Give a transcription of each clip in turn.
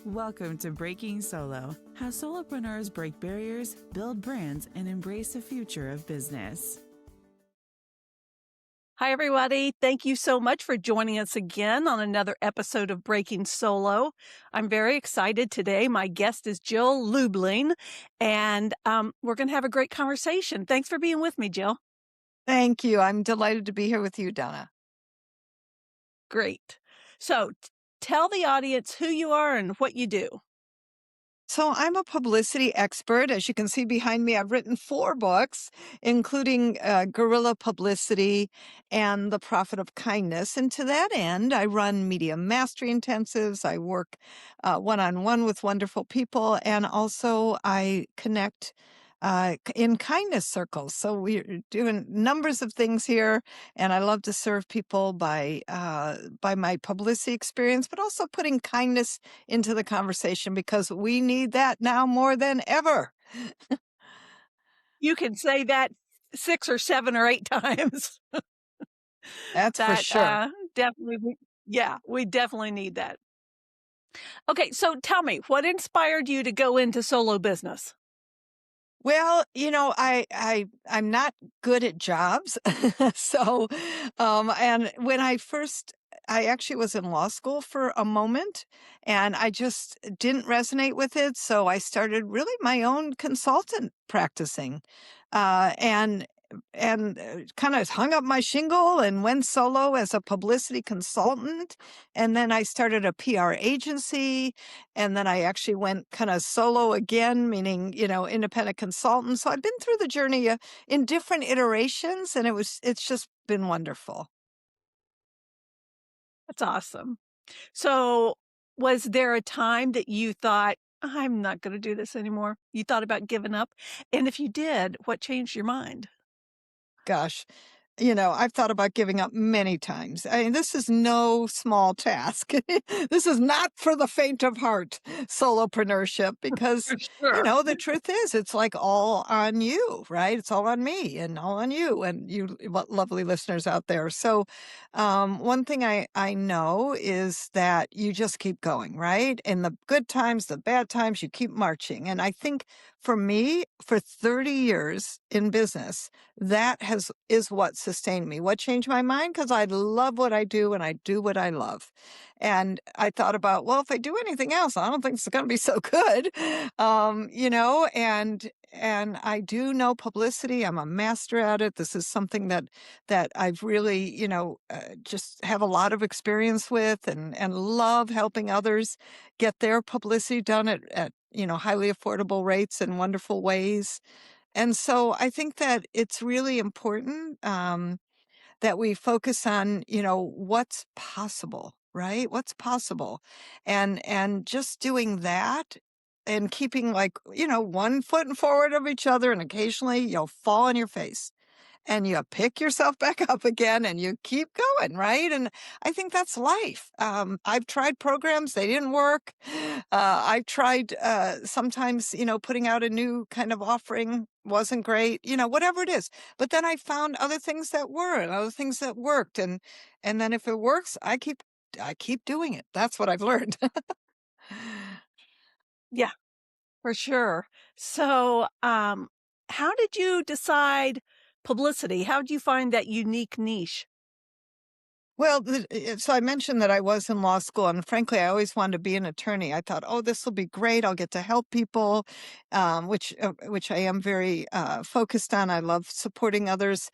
Welcome to Breaking Solo, how solopreneurs break barriers, build brands, and embrace the future of business. Hi, everybody. Thank you so much for joining us again on another episode of Breaking Solo. I'm very excited today. My guest is Jill Lublin, and we're going to have a great conversation. Thanks for being with me, Jill. Thank you. I'm delighted to be here with you, Donna. Great. So tell the audience who you are and what you do. So I'm a publicity expert. As you can see behind me, I've written 4 books, including Guerrilla Publicity and The Profit of Kindness. And to that end, I run media mastery intensives. I work one-on-one with wonderful people. And also I connect in kindness circles. So we're doing numbers of things here, and I love to serve people by my publicity experience, but also putting kindness into the conversation because we need that now more than ever. You can say that 6 or 7 or 8 times. That's for sure. Definitely. We definitely need that. Okay, so tell me, what inspired you to go into solo business? Well, I'm not good at jobs. So, and when I actually was in law school for a moment and I just didn't resonate with it. So I started really my own consultant practicing, and kind of hung up my shingle and went solo as a publicity consultant. And then I started a PR agency. And then I actually went kind of solo again, meaning, independent consultant. So I've been through the journey in different iterations, and it's just been wonderful. That's awesome. So was there a time that you thought, I'm not going to do this anymore? You thought about giving up? And if you did, what changed your mind? Gosh, I've thought about giving up many times. I mean, this is no small task. This is not for the faint of heart, solopreneurship, because, Sure. the truth is it's like all on you, right? It's all on me and all on you and you lovely listeners out there. So one thing I know is that you just keep going, right? In the good times, the bad times, you keep marching. And I think for me, for 30 years in business, that is what sustained me. What changed my mind? Because I love what I do and I do what I love. And I thought about, well, if I do anything else, I don't think it's going to be so good. And I do know publicity. I'm a master at it. This is something that I've really, just have a lot of experience with and love helping others get their publicity done at highly affordable rates and wonderful ways. And so I think that it's really important that we focus on, what's possible, right? What's possible. And just doing that and keeping one foot in forward of each other, and occasionally you'll fall on your face. And you pick yourself back up again and you keep going, right? And I think that's life. I've tried programs, they didn't work. I've tried sometimes, putting out a new kind of offering wasn't great, whatever it is. But then I found other things that were and other things that worked. And then if it works, I keep doing it. That's what I've learned. Yeah, for sure. So how did you decide publicity? How did you find that unique niche? Well, so I mentioned that I was in law school, and frankly, I always wanted to be an attorney. I thought, oh, this will be great. I'll get to help people, which I am very focused on. I love supporting others.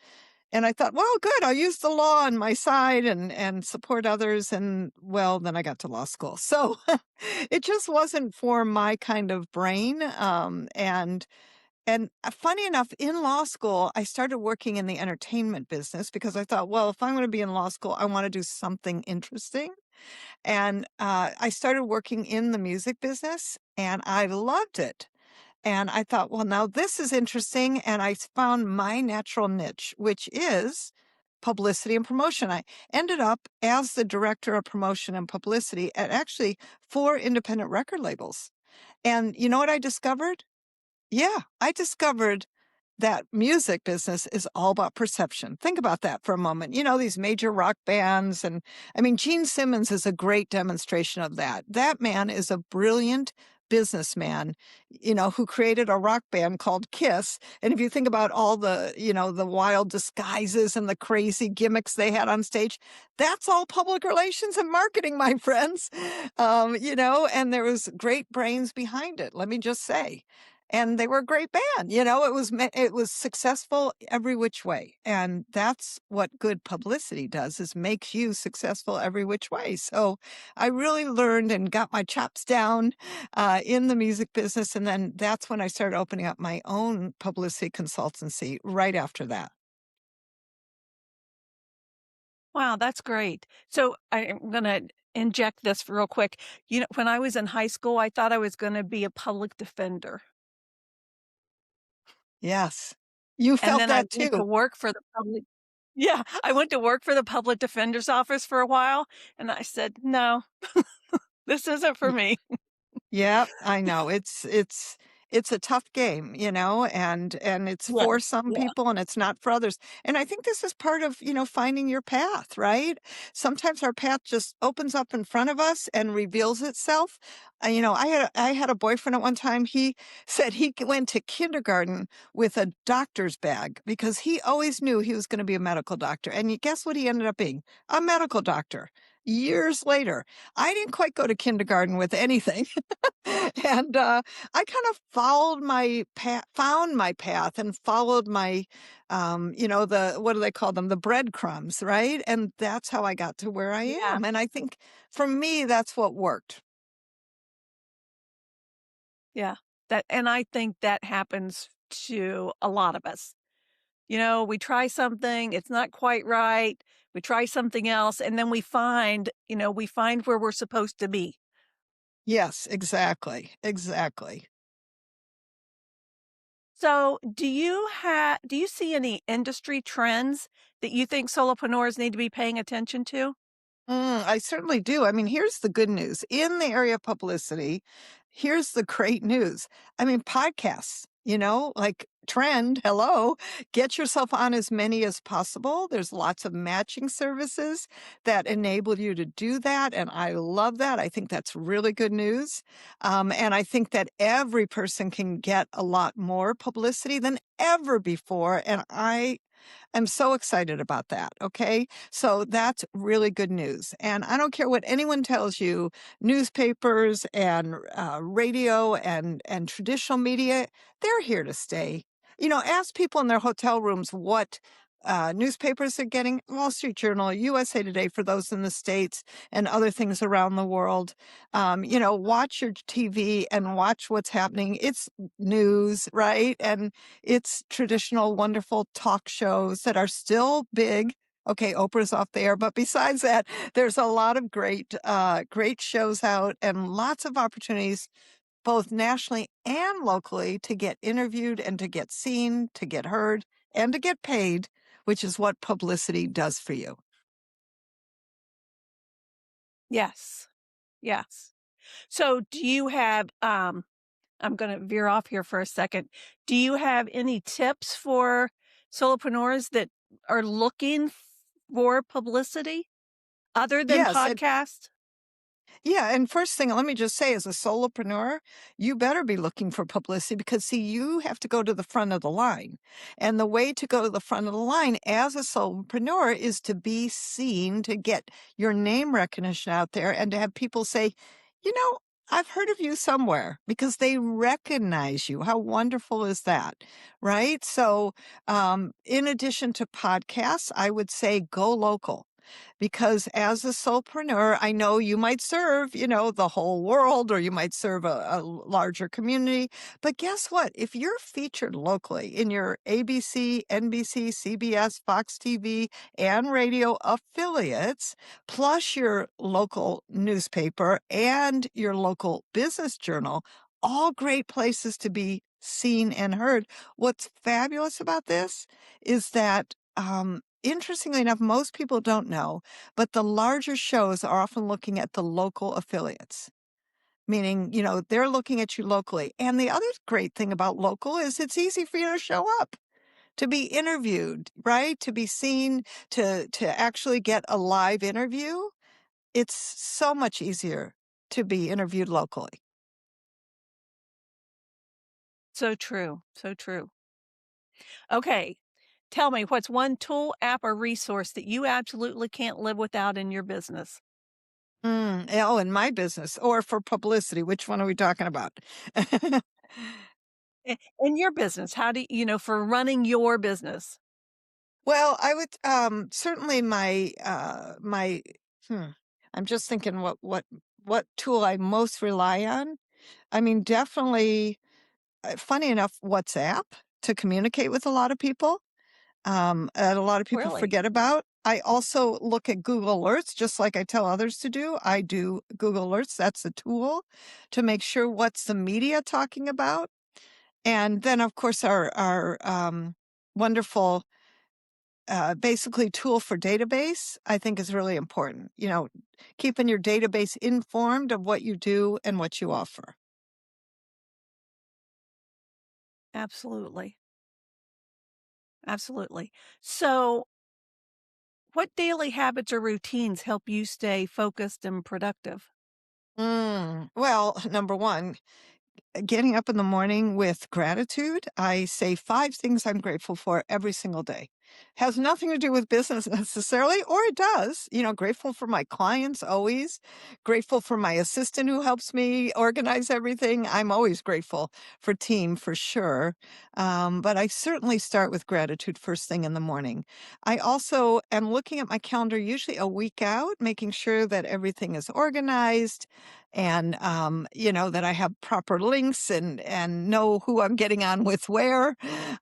And I thought, well, good, I'll use the law on my side and support others. And well, then I got to law school. So it just wasn't for my kind of brain. And funny enough, in law school, I started working in the entertainment business because I thought, well, if I'm going to be in law school, I want to do something interesting. And I started working in the music business and I loved it. And I thought, well, now this is interesting. And I found my natural niche, which is publicity and promotion. I ended up as the director of promotion and publicity at actually 4 independent record labels. And you know what I discovered? Yeah, I discovered that music business is all about perception. Think about that for a moment. These major rock bands. And I mean, Gene Simmons is a great demonstration of that. That man is a brilliant businessman, who created a rock band called Kiss. And if you think about all the, the wild disguises and the crazy gimmicks they had on stage, that's all public relations and marketing, my friends. And there was great brains behind it, let me just say. And they were a great band. It was successful every which way. And that's what good publicity does, is makes you successful every which way. So I really learned and got my chops down in the music business. And then that's when I started opening up my own publicity consultancy right after that. Wow, that's great. So I'm going to inject this real quick. When I was in high school, I thought I was going to be a public defender. Yes. You And felt then I that went to too. work for the public. Yeah, I went to work for the public defender's office for a while, and I said, "No, this isn't for me." Yeah, I know. It's a tough game, and it's Yeah, for some yeah, people and it's not for others. And I think this is part of, finding your path, right? Sometimes our path just opens up in front of us and reveals itself. I had a boyfriend at one time. He said he went to kindergarten with a doctor's bag because he always knew he was going to be a medical doctor. And you guess what he ended up being? A medical doctor. Years later, I didn't quite go to kindergarten with anything. And I kind of followed my path, found my path and followed my, what do they call them? The breadcrumbs, right? And that's how I got to where I yeah, am. And I think for me, that's what worked. yeah. And I think that happens to a lot of us. We try something, it's not quite right. We try something else, and then we find where we're supposed to be. Yes, exactly. Exactly. So, do you see any industry trends that you think solopreneurs need to be paying attention to? I certainly do. I mean, here's the good news. In the area of publicity, here's the great news. I mean, podcasts, like trend, hello, get yourself on as many as possible. There's lots of matching services that enable you to do that. And I love that. I think that's really good news. And I think that every person can get a lot more publicity than ever before. And I'm so excited about that. Okay. So that's really good news. And I don't care what anyone tells you, newspapers and radio and traditional media, they're here to stay. Ask people in their hotel rooms what newspapers are getting. Wall Street Journal, USA Today for those in the States, and other things around the world. Watch your TV and watch what's happening. It's news, right? And it's traditional, wonderful talk shows that are still big. Okay, Oprah's off the air, but besides that, there's a lot of great shows out and lots of opportunities, both nationally and locally, to get interviewed and to get seen, to get heard, and to get paid, which is what publicity does for you. Yes. Yes. So, do you have I'm going to veer off here for a second. Do you have any tips for solopreneurs that are looking for publicity other than Yes, podcast? yeah, and first thing, let me just say, as a solopreneur, you better be looking for publicity because, see, you have to go to the front of the line. And the way to go to the front of the line as a solopreneur is to be seen, to get your name recognition out there, and to have people say, I've heard of you somewhere, because they recognize you. How wonderful is that? Right? So, in addition to podcasts, I would say go local. Because as a solopreneur, I know you might serve, the whole world, or you might serve a larger community. But guess what? If you're featured locally in your ABC, NBC, CBS, Fox TV, and radio affiliates, plus your local newspaper and your local business journal, all great places to be seen and heard. What's fabulous about this is that, interestingly enough, most people don't know, but the larger shows are often looking at the local affiliates, meaning, they're looking at you locally. And the other great thing about local is it's easy for you to show up. to be interviewed, right? To be seen, to actually get a live interview. It's so much easier to be interviewed locally. So true. So true. Okay. Tell me, what's one tool, app, or resource that you absolutely can't live without in your business? Oh, in my business or for publicity, which one are we talking about? In your business, how do for running your business? Well, I would certainly hmm, I'm just thinking what tool I most rely on. I mean, definitely funny enough, WhatsApp to communicate with a lot of people. And a lot of people Really? forget about. I also look at Google Alerts, just like I tell others to do. I do Google Alerts. That's a tool to make sure what's the media talking about. And then, of course, our wonderful, basically tool for database, I think is really important. Keeping your database informed of what you do and what you offer. Absolutely. Absolutely. So, what daily habits or routines help you stay focused and productive? Well, number one, getting up in the morning with gratitude. I say 5 things I'm grateful for every single day. Has nothing to do with business necessarily, or it does. Grateful for my clients always, grateful for my assistant who helps me organize everything. I'm always grateful for team for sure. But I certainly start with gratitude first thing in the morning. I also am looking at my calendar usually a week out, making sure that everything is organized and that I have proper links and know who I'm getting on with where.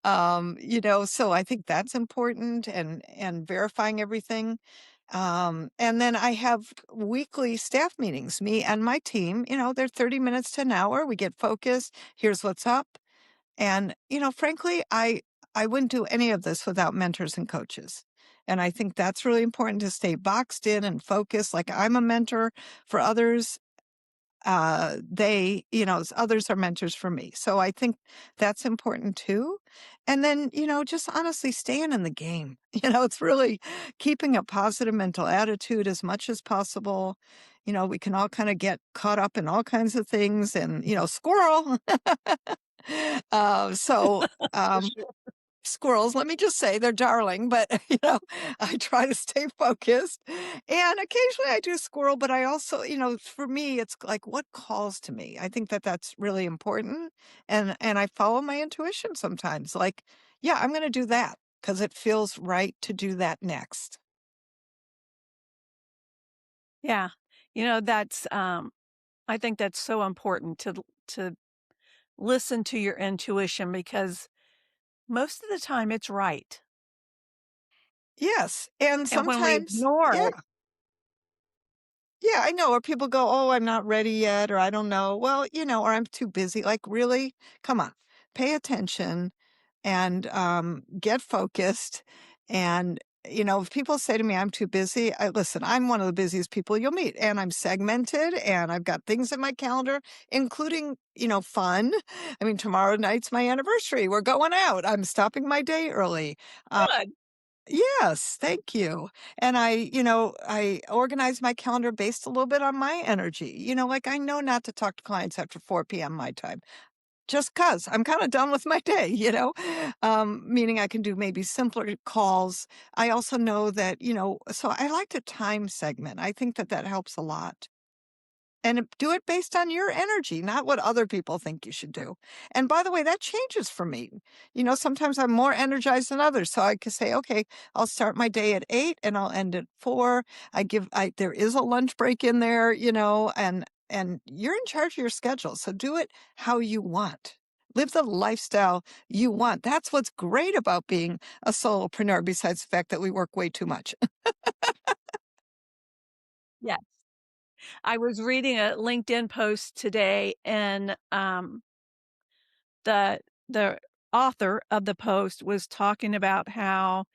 So I think that's important and verifying everything. And then I have weekly staff meetings, me and my team. They're 30 minutes to an hour. We get focused. Here's what's up. And frankly, I wouldn't do any of this without mentors and coaches. And I think that's really important to stay boxed in and focused. Like I'm a mentor for others, others are mentors for me. So I think that's important too. And then, just honestly staying in the game. It's really keeping a positive mental attitude as much as possible. We can all kind of get caught up in all kinds of things and, squirrel. So, For um, sure. Squirrels, let me just say they're darling, but I try to stay focused. And occasionally I do squirrel, but I also, for me, it's like what calls to me. I think that that's really important. And I follow my intuition sometimes. Like, yeah, I'm going to do that because it feels right to do that next. Yeah. That's I think that's so important to listen to your intuition because most of the time it's right. Yes. And And when we sometimes, ignore yeah. it, Yeah, I know. Or people go, "Oh, I'm not ready yet," or "I don't know." Well, or "I'm too busy." Like, really? Come on. Pay attention and get focused. And, if people say to me, "I'm too busy," listen, I'm one of the busiest people you'll meet, and I'm segmented, and I've got things in my calendar, including, fun. I mean, tomorrow night's my anniversary. We're going out. I'm stopping my day early. good. Yes, thank you. And I organize my calendar based a little bit on my energy. Like I know not to talk to clients after 4 p.m. my time, just 'cause I'm kind of done with my day, meaning I can do maybe simpler calls. I also know that, so I like to time segment. I think that that helps a lot. And do it based on your energy, not what other people think you should do. And by the way, that changes for me. Sometimes I'm more energized than others. So I can say, okay, I'll start my day at 8 and I'll end at 4. There is a lunch break in there, and you're in charge of your schedule. So do it how you want. Live the lifestyle you want. That's what's great about being a solopreneur, besides the fact that we work way too much. Yes. I was reading a LinkedIn post today and the the author of the post was talking about how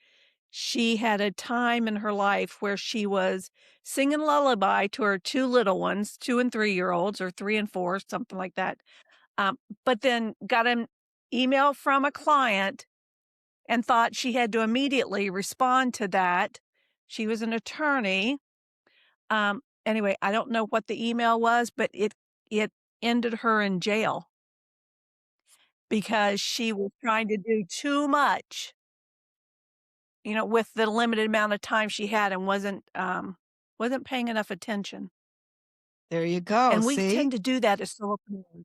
she had a time in her life where she was singing lullaby to her 2 little ones, 2 and 3-year-olds or 3 and 4, something like that. But then got an email from a client and thought she had to immediately respond to that. She was an attorney. Anyway, I don't know what the email was, but it ended her in jail because she was trying to do too much, with the limited amount of time she had and wasn't paying enough attention. There you go. And we See? tend to do that as solopreneurs.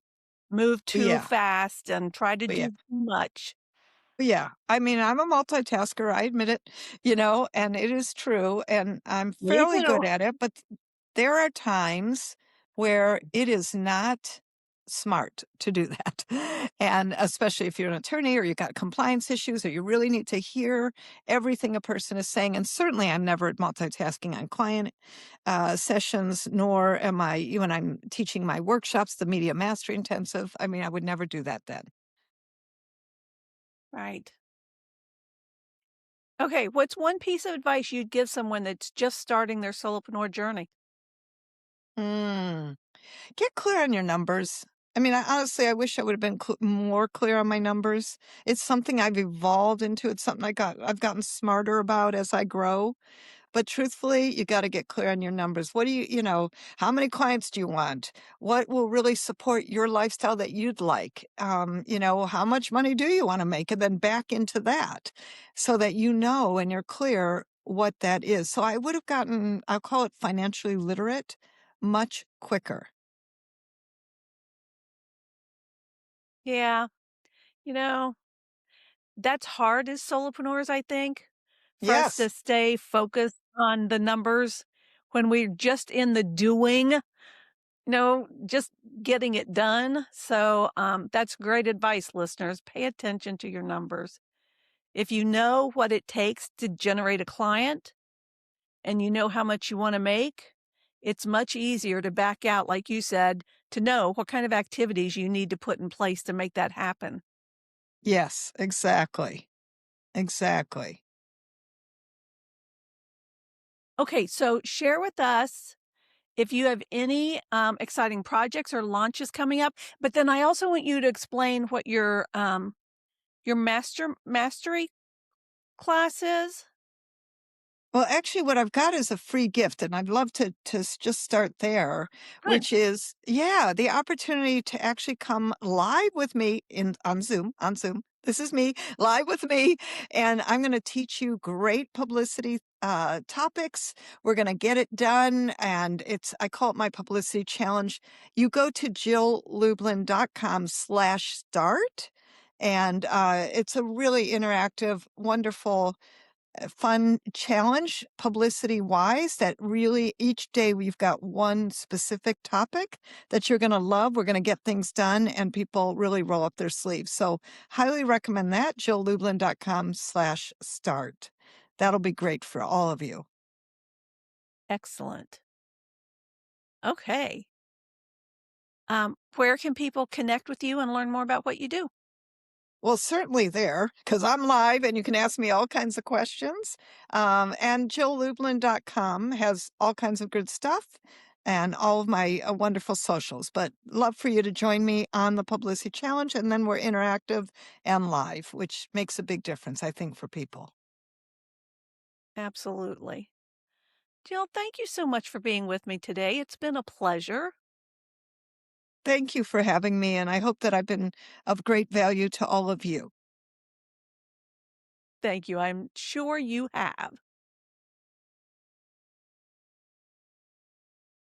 Move too Yeah. fast and try to Yeah. do too much. Yeah. I mean, I'm a multitasker. I admit it, and it is true. And I'm Me fairly too. good at it. But there are times where it is not smart to do that. And especially if you're an attorney or you've got compliance issues or you really need to hear everything a person is saying. And certainly I'm never multitasking on client sessions, nor am I when I'm teaching my workshops, the Media Mastery Intensive. I mean, I would never do that then. Right. Okay, what's one piece of advice you'd give someone that's just starting their solopreneur journey? Mm. Get clear on your numbers. I mean, honestly, I wish I would have been more clear on my numbers. It's something I've evolved into. It's something I've gotten smarter about as I grow. But truthfully, you got to get clear on your numbers. What do how many clients do you want? What will really support your lifestyle that you'd like? How much money do you want to make? And then back into that so that and you're clear what that is. So I would have gotten, I'll call it financially literate much quicker. Yeah, you know, that's hard as solopreneurs, I think, for us to Yes. stay focused on the numbers when we're just in the doing, just getting it done. So that's great advice, listeners. Pay attention to your numbers. If you know what it takes to generate a client and you know how much you want to make, it's much easier to back out, like you said, to know what kind of activities you need to put in place to make that happen. Yes, exactly. Exactly. Okay, so share with us if you have any exciting projects or launches coming up. But then I also want you to explain what your mastery class is. Well, actually, what I've got is a free gift, and I'd love to just start there, Good. which is, the opportunity to actually come live with me on Zoom. On Zoom, this is me live with me, and I'm going to teach you great publicity topics. We're going to get it done, and I call it my publicity challenge. You go to jilllublin.com/start, and it's a really interactive, wonderful fun challenge publicity wise that really each day we've got one specific topic that you're going to love. We're going to get things done and people really roll up their sleeves. So highly recommend that. jilllublin.com/start. That'll be great for all of you. Excellent. Okay. Where can people connect with you and learn more about what you do? Well, certainly there, because I'm live and you can ask me all kinds of questions. And JillLublin.com has all kinds of good stuff and all of my wonderful socials. But love for you to join me on the Publicity Challenge. And then we're interactive and live, which makes a big difference, I think, for people. Absolutely. Jill, thank you so much for being with me today. It's been a pleasure. Thank you for having me. And I hope that I've been of great value to all of you. Thank you. I'm sure you have.